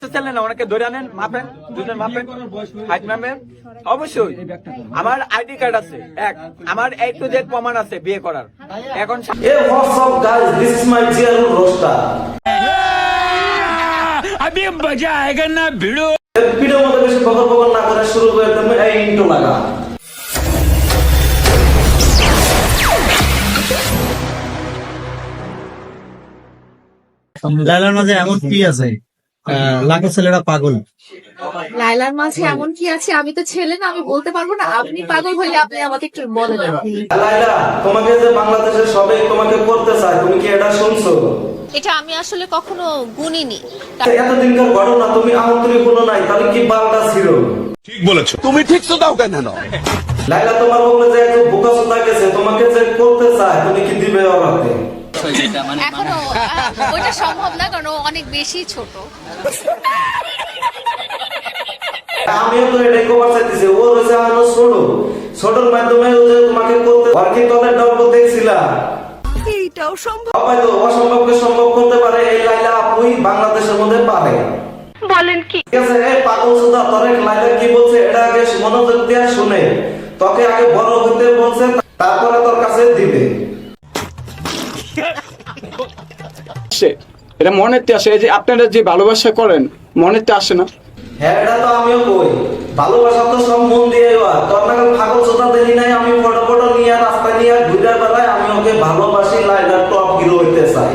অনেকে ধরে আনেন, মাপেন, দুজন মাপেন, হাইট মাপেন। অবশ্যই আমার আইডি কার্ড আছে, এক আমার A to Z প্রমাণ আছে বিয়ে করার। এখন What's up guys, this is my Jiarul Rosta. अभी मजा आएगा ना भिड़ो। ভিডিও মধ্যে বেশি বকর না করে শুরু করে তুমি এই ইন্ট্রো লাগা। লাইলার মাঝে এমন কি আছে লাগে ছেলেরা পাগল? লাইলার মাঝে এমন কি আছে? আমি তো ছেলে না, আমি বলতে পারবো না। আপনি পাগল হইলে আপনি আমাকে একটু বলেন। লাইলা, তোমাকে যে বাংলাদেশের সবাই তোমাকে করতে চায়, তুমি কি এটা শুনছো? এটা আমি আসলে কখনো গুনিনি। এতদিনকার ঘটনা তুমি আমন্ত্রণ কোনো নাই, তাহলে কি বালটা ছিল? ঠিক বলেছো তুমি, ঠিক তো দাও কেন? লাইলা, তোমার বললে যে একটু বোকাচোদা গেছে, তোমাকে যে করতে চায়, তুমি কি দিবে ওরাতে? এখনো ওইটা সম্ভব না, কারণ ও অনেক বেশি ছোট। আমিও তো এটাই কবার চাইতেছি, ও রয়েছে আমার ছোট, ছোটর মাধ্যমে ও যে তোমাকে করতে আর কি তলের ডর্ব দেখছিলাম। এইটাও সম্ভব? হয়তো অসম্ভবকে সম্ভব করতে পারে এই লাইলা আপুই বাংলাদেশের মধ্যে পারে। বলেন কি? ঠিক আছে, এই পাগল সুদা তোরে লাইলা কি বলছে এটা আগে মনোযোগ দিয়ে শুনে, তোকে আগে বড় হতে বলছে, তারপরে তোর কাছে দিবে। এটা মনেতে আসে যে আপনারা যে ভালোবাসা করেন, মনেতে আসে না? হ্যাঁ, এটা তো আমিও কই, ভালোবাসা তো সব মন দিয়ে হয়। তোর নাগাল পাগল সুদা দেখি নাই, আমি ফটো নিয়ে রাস্তায় নিয়ে ঘুরে বেড়াই, আমি ওকে ভালোবাসি, লাইলার টপ হিরো হইতে চাই।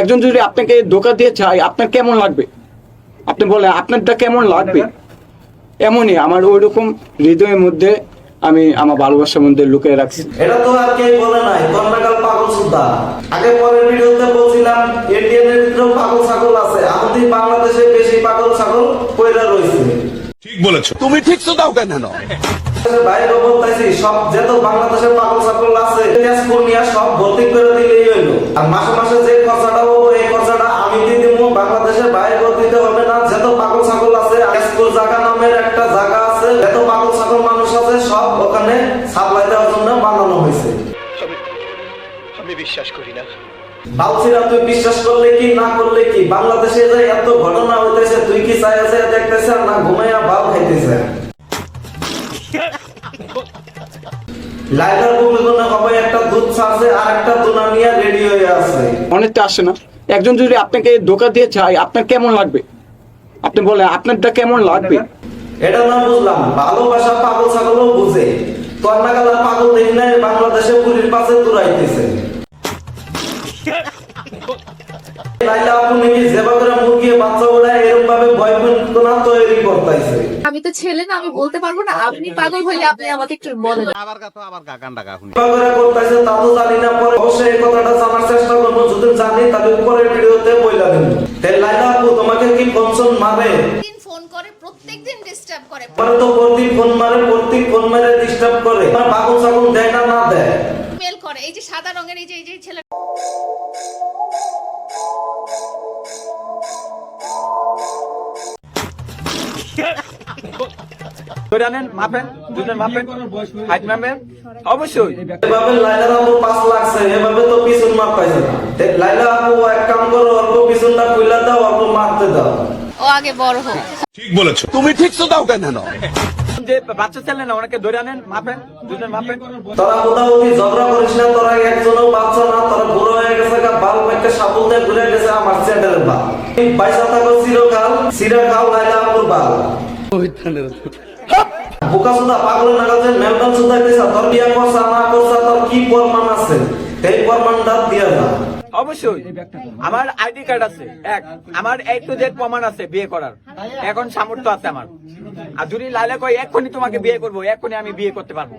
একজন যদি আপনাকে ধোকা দিয়ে চায়, আপনার কেমন লাগবে? আপনি বলেন আপনারটা কেমন লাগবে? এমনই আমার ওইরকম হৃদয়ের মধ্যে আমি আমার ভালোবাসার মধ্যে লুকিয়ে রাখছি। এটা তো আর কেউ বলে নাই, তোর নাগাল পাগল সুদা। আগে পরের ভিডিওতে বলছিলাম ইন্ডিয়ানের ভিতরেও পাগল ছাগল আছে, আমাদের বাংলাদেশে বেশি পাগল ছাগল কইরা রয়েছে। ঠিক বলেছো তুমি, ঠিক তো দাও কেন? বাইরে বলতেছি সব যত বাংলাদেশের পাগল ছাগল আছে তেজপুর নিয়ে সব ভর্তি করে দিলেই হইলো। আর মাসে মাসে যে খরচাটা হবো এই খরচাটা আমি দিয়ে দিব, বাংলাদেশের বাইরে দিতে হবে না। যত পাগল ছাগল আছে, তেজপুর জায়গা নামের একটা জায়গা আছে, যত পাগল ছাগল মানুষ আছে সব ওখানে সাপ্লাই দেওয়ার জন্য বানানো হয়েছে। আমি বিশ্বাস করি না। বাউসিরা, তুই বিশ্বাস করলে কি না করলে কি, বাংলাদেশে যে এত ঘটনা হইতেছে, তুই কি চাই আছে দেখতেছে না ঘুমাইয়া বাল খাইতেছে? লাইলার বুবলিগনে হবে একটা দুধ ছাড়ছে আর একটা দুনা নিয়ে রেডি হয়ে আছে। মনেতে আসে না? একজন যদি আপনাকে ধোকা দিয়ে চায়, আপনার কেমন লাগবে? আপনি বলেন আপনারটা কেমন লাগবে? এটা না বুঝলাম, ভালোবাসা পাগল ছাগলও বুঝে। তোর নাগাল আর পাগল দেখি নাই, বাংলাদেশে পুরীর পাশে দূরাইতেছে। লাইলা আপু নাকি জেবা করে মুরগি বাচ্চা ওড়ায়, এরকম ভাবে বয়ফ্রেন্ড না তৈরি করতেছে। আমি তো ছেলে না, আমি বলতে পারবো না। আপনি পাগল হইলে আপনি আমাকে একটু বলেন। করে করতেছে তা তো জানি না, পরে অবশ্যই এই কথাটা জানার চেষ্টা করবো। যদি জানি তাহলে উপরের ভিডিওতে বইলা দেব। তাই লাইলা আপু তোমাকে কি ফোন মারে? দিন ফোন করে, প্রত্যেকদিন ডিস্টার্ব করে। পরে তো প্রত্যেক ফোন মারে ডিস্টার্ব করে। আমার পাগল ছাগল দেয় না না দেয়, মেল করে। এই যে সাদা রঙের এই যে ছেলে, ধরে আনেন, মাপেন, দুজন মাপেন, হাইট মাপেন। অবশ্যই এভাবে লাইলা আপু 5 লাগছে, এভাবে তো পিছন মাপ পাইছে না। তাই লাইলা আপু এক কাম করো, অল্প পিছনটা খুইলা দাও, অল্প মারতে দাও। ও আগে বড় হোক। ঠিক বলেছো তুমি, ঠিক তো দাও কেন? যে বাচ্চা ছেলে না, অনেকে ধরে আনেন, মাপেন, দুজন মাপেন। তোরা মোটামুটি ঝগড়া করিস না, তোরা একজনও বাচ্চা না, তোরা বুড়ো হয়ে গেছে, বাল একটা সাবল দিয়ে ঘুরে গেছে আমার চ্যাটের বাল। পয়সা থাকো সিরা খাও লাইলা আপুর বাল। বোকা সুদা পাগলের নাগাল যে মেলবান সুদা দিছা, তোর বিয়া করছা না করছা তোর কি প্রমাণ আছে? এই প্রমাণটা দিয়া যা। অবশ্যই আমার আইডি কার্ড আছে, এক আমার A to Z প্রমাণ আছে বিয়ে করার। এখন সামর্থ্য আছে আমার। আর যদি লাইলা কয় এক্ষুনি তোমাকে বিয়ে করবো, এক্ষুনি আমি বিয়ে করতে পারবো।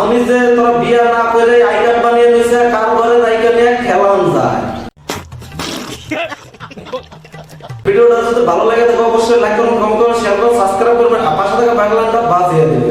আমি যে তোরা বিয়া না করে আই কার্ড বানিয়ে দিছে, কার ঘরে আইকা নিয়ে খেলাম যায়। ভিডিওটা যদি ভালো লাগে তাহলে অবশ্যই লাইক করুন, কমেন্ট করুন, শেয়ার করুন, সাবস্ক্রাইব করবেন, আর পাশে থাকা বেল আইকনটা বাজিয়ে দিবেন।